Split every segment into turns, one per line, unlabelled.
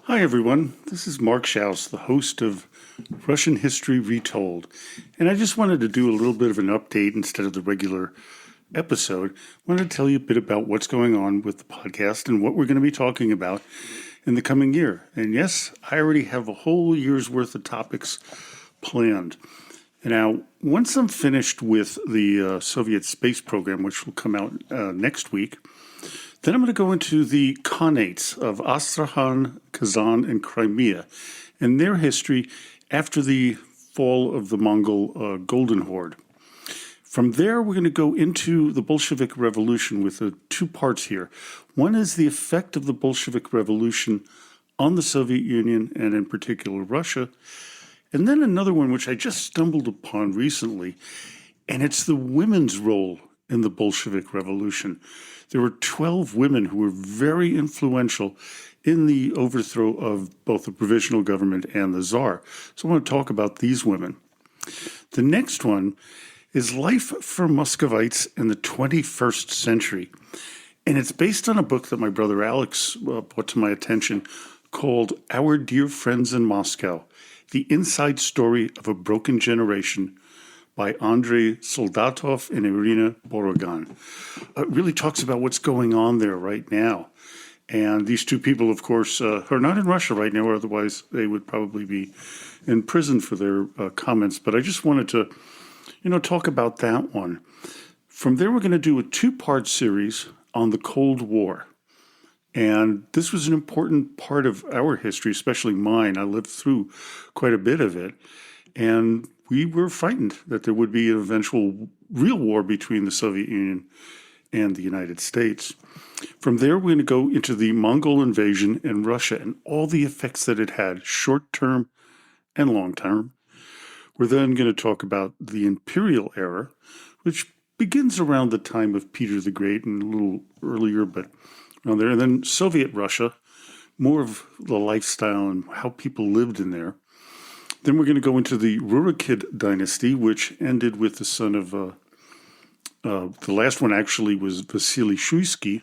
Hi, everyone. This is Mark Schaus, the host of Russian History Retold. And I just wanted to do a little bit of an update instead of the regular episode. I wanted to tell you a bit about what's going on with the podcast and what we're going to be talking about in the coming year. And yes, I already have a whole year's worth of topics planned. And now, once I'm finished with the Soviet space program, which will come out next week, then I'm going to go into the Khanates of Astrakhan, Kazan, and Crimea and their history after the fall of the Mongol Golden Horde. From there, we're going to go into the Bolshevik Revolution with two parts here. One is the effect of the Bolshevik Revolution on the Soviet Union and in particular Russia. And then another one, which I just stumbled upon recently, and it's the women's role in the Bolshevik Revolution. There were 12 women who were very influential in the overthrow of both the provisional government and the Tsar. So I want to talk about these women. The next one is Life for Muscovites in the 21st Century. And it's based on a book that my brother Alex brought to my attention called Our Dear Friends in Moscow, The Inside Story of a Broken Generation by Andrei Soldatov and Irina Borogan. It really talks about what's going on there right now. And these two people, of course, are not in Russia right now, otherwise they would probably be in prison for their comments. But I just wanted to, talk about that one. From there, we're going to do a two-part series on the Cold War. And this was an important part of our history, especially mine. I lived through quite a bit of it. And we were frightened that there would be an eventual real war between the Soviet Union and the United States. From there, we're going to go into the Mongol invasion in Russia and all the effects that it had, short-term and long-term. We're then going to talk about the imperial era, which begins around the time of Peter the Great and a little earlier, but around there. And then Soviet Russia, more of the lifestyle and how people lived in there. Then we're going to go into the Rurikid dynasty, which ended with the son of, the last one actually was Vasily Shuisky,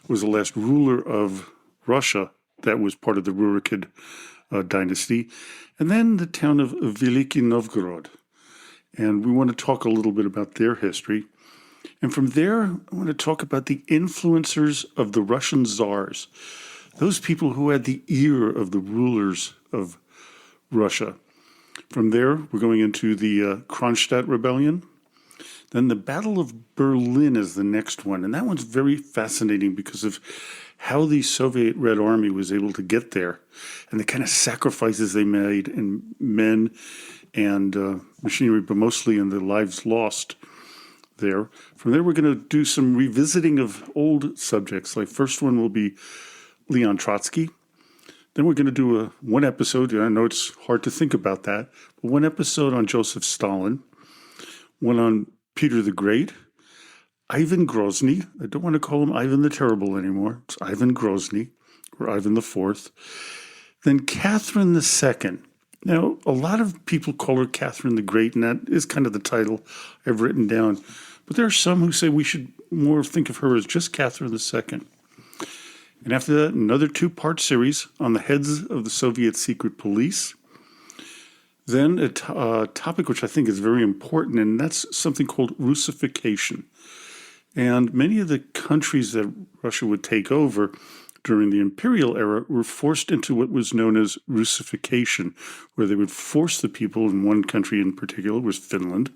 was the last ruler of Russia that was part of the Rurikid dynasty. And then the town of Veliki Novgorod. And we want to talk a little bit about their history. And from there, I want to talk about the influencers of the Russian czars, those people who had the ear of the rulers of Russia. From there, we're going into the Kronstadt Rebellion. Then the Battle of Berlin is the next one. And that one's very fascinating because of how the Soviet Red Army was able to get there and the kind of sacrifices they made in men and machinery, but mostly in the lives lost there. From there, we're going to do some revisiting of old subjects. Like first one will be Leon Trotsky. Then we're going to do one episode. I know it's hard to think about that, but one episode on Joseph Stalin, one on Peter the Great, Ivan Grozny. I don't want to call him Ivan the Terrible anymore. It's Ivan Grozny or Ivan the Fourth. Then Catherine the Second. Now, a lot of people call her Catherine the Great, and that is kind of the title I've written down. But there are some who say we should more think of her as just Catherine the Second. And after that, another two-part series on the heads of the Soviet secret police. Then a topic which I think is very important, and that's something called Russification. And many of the countries that Russia would take over during the imperial era were forced into what was known as Russification, where they would force the people, in one country in particular was Finland,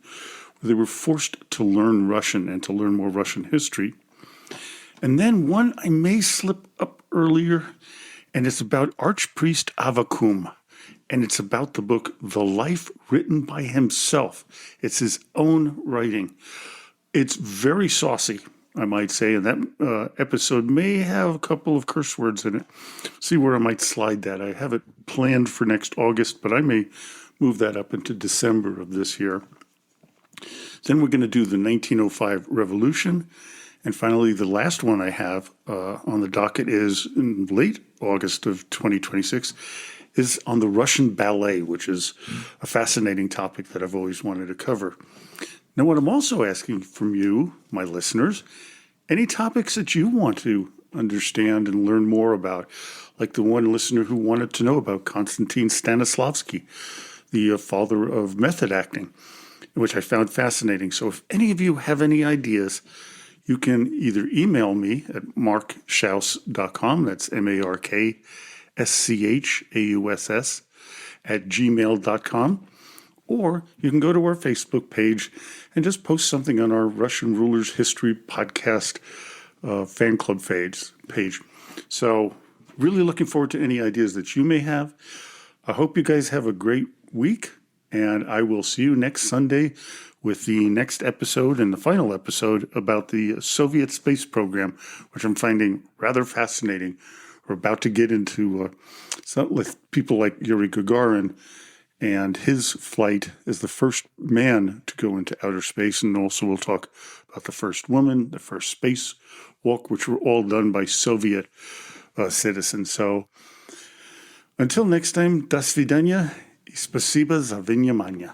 where they were forced to learn Russian and to learn more Russian history. And then one I may slip up earlier, and it's about Archpriest Avakum. And it's about the book, The Life Written by Himself. It's his own writing. It's very saucy, I might say, and that episode may have a couple of curse words in it. See where I might slide that. I have it planned for next August, but I may move that up into December of this year. Then we're going to do the 1905 Revolution. And finally, the last one I have on the docket is in late August of 2026, is on the Russian ballet, which is a fascinating topic that I've always wanted to cover. Now, what I'm also asking from you, my listeners, any topics that you want to understand and learn more about, like the one listener who wanted to know about Konstantin Stanislavski, the father of method acting, which I found fascinating. So if any of you have any ideas, you can either email me at markschaus.com, that's MarkSchauss @gmail.com, or you can go to our Facebook page and just post something on our Russian Rulers History Podcast fan club page. So really looking forward to any ideas that you may have. I hope you guys have a great week, and I will see you next Sunday with the next episode and the final episode about the Soviet space program, which I'm finding rather fascinating. We're about to get into with people like Yuri Gagarin and his flight as the first man to go into outer space. And also we'll talk about the first woman, the first space walk, which were all done by Soviet citizens. So until next time, до свидания и спасибо за внимание.